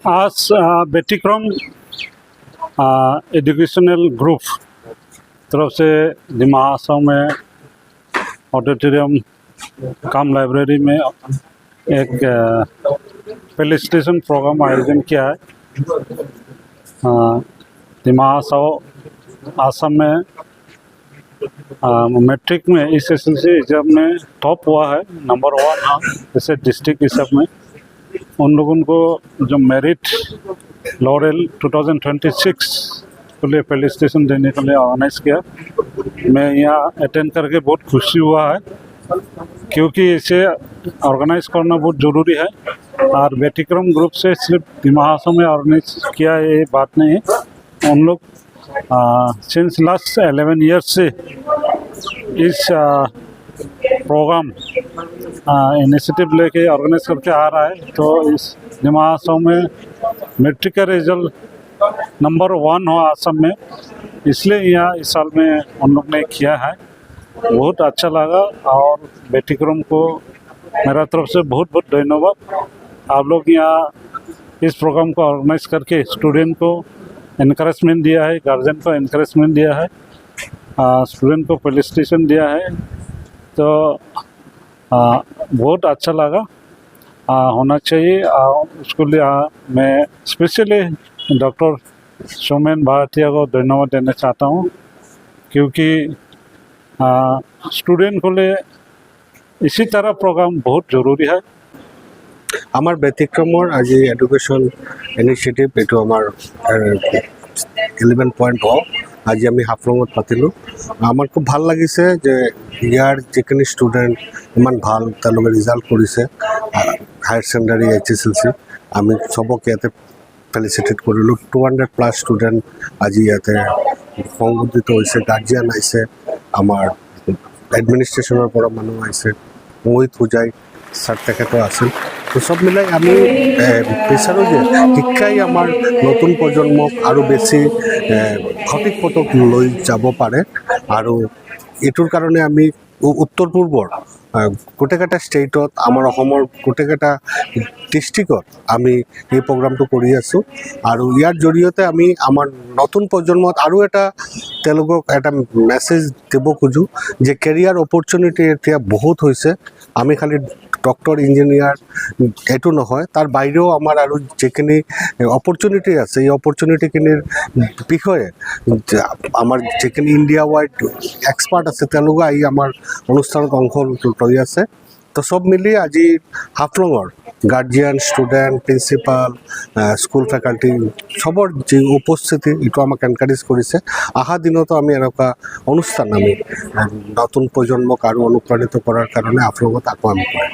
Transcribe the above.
आज व्यतिक्रम educational group तरफ से दिमा हासाव में ऑडिटोरियम कम लाइब्रेरी में एक फेलिसिटेशन प्रोग्राम आयोजन किया है। दिमा हासाव आसाम में मैट्रिक में इस एसएसएलसी एग्जाम में टॉप हुआ है, नंबर 1 हाँ, जैसे डिस्ट्रिक्ट हिसाब में उन लोगों को जो मेरिट लॉरेल 2026 के लिए फेलिसिटेशन देने के लिए ऑर्गेनाइज किया। मैं यहाँ अटेंड करके बहुत खुशी हुआ है, क्योंकि इसे ऑर्गेनाइज करना बहुत ज़रूरी है। और व्यतिक्रम ग्रुप से सिर्फ दिमा हासाव में ऑर्गेनाइज किया ये बात नहीं है, उन लोग सिंस लास्ट 11 ईयर्स से इस प्रोग्राम इनिशिएटिव लेके ऑर्गेनाइज करके आ रहा है। तो इस दिमा हासाव में मैट्रिक का रिजल्ट नंबर 1 हो आसाम में, इसलिए यहाँ इस साल में उन लोग ने किया है। बहुत अच्छा लगा और व्यतिक्रम को मेरा तरफ से बहुत बहुत धन्यवाद। आप लोग यहाँ इस प्रोग्राम को ऑर्गेनाइज करके स्टूडेंट को इनकरेजमेंट दिया है, गार्जियन को इनकरेजमेंट दिया है, स्टूडेंट को फेलिसिटेशन दिया है। तो बहुत अच्छा लगा, होना चाहिए। उसके लिए मैं स्पेशली डॉक्टर सोमेन भारतीय को धन्यवाद देना चाहता हूँ, क्योंकि स्टूडेंट को लिए इसी तरह प्रोग्राम बहुत ज़रूरी है। আমার ব্যতিক্রমৰ আজি এডুকেশ্যন ইনিচিয়েটিভ এইটো আমাৰ 11 পইণ্ট হওক আজি আমি হাফলঙত পাতিলোঁ। আমাৰ খুব ভাল লাগিছে যে ইয়াৰ যিখিনি ষ্টুডেণ্ট ইমান ভাল তেওঁলোকে ৰিজাল্ট কৰিছে হায়াৰ ছেকেণ্ডাৰী HSLC, আমি চবকে ইয়াতে ফেলিচিটেট কৰিলোঁ। 200+ ষ্টুডেণ্ট আজি ইয়াতে সংগঠিত হৈছে, গাৰ্জিয়ান আহিছে, আমাৰ এডমিনিষ্ট্ৰেশ্যনৰ পৰা মানুহ আহিছে, মোহিত পূজাই ছাৰ তেখেতো আছিল। তো সব মিলাই আমি বিচাৰোঁ যে শিক্ষাই আমাৰ নতুন প্ৰজন্মক আৰু বেছি সঠিক পথত লৈ যাব পাৰে। আৰু এইটোৰ কাৰণে আমি উত্তৰ পূৰ্বৰ গোটেইকেইটা ষ্টেটত, আমাৰ অসমৰ গোটেইকেইটা ডিষ্ট্ৰিক্টত আমি এই প্ৰগ্ৰামটো কৰি আছোঁ। আৰু ইয়াৰ জৰিয়তে আমি আমাৰ নতুন প্ৰজন্মত আৰু এটা তেওঁলোকক এটা মেছেজ দিব খোজোঁ যে কেৰিয়াৰ অপৰচুনিটি এতিয়া বহুত হৈছে। আমি খালি ডক্টৰ ইঞ্জিনিয়াৰ এইটো নহয়, তাৰ বাহিৰেও আমাৰ আৰু যিখিনি অপৰচুনিটি আছে এই অপৰচুনিটিখিনিৰ বিষয়ে আমাৰ যিখিনি ইণ্ডিয়া ৱাইড এক্সপাৰ্ট আছে তেওঁলোকে আহি আমাৰ অনুষ্ঠানত অংশ লৈ আছে। তো সব মিলি আজি হাফলঙৰ guardian, student, principal, school faculty সবৰ যি উপস্থিতি এইটো আমাক এনকাৰেজ কৰিছে। অহা দিনতো আমি এনেকুৱা অনুষ্ঠান আমি নতুন প্ৰজন্মক আৰু অনুপ্ৰাণিত কৰাৰ কাৰণে হাফলঙত আকৌ আমি কৰিম।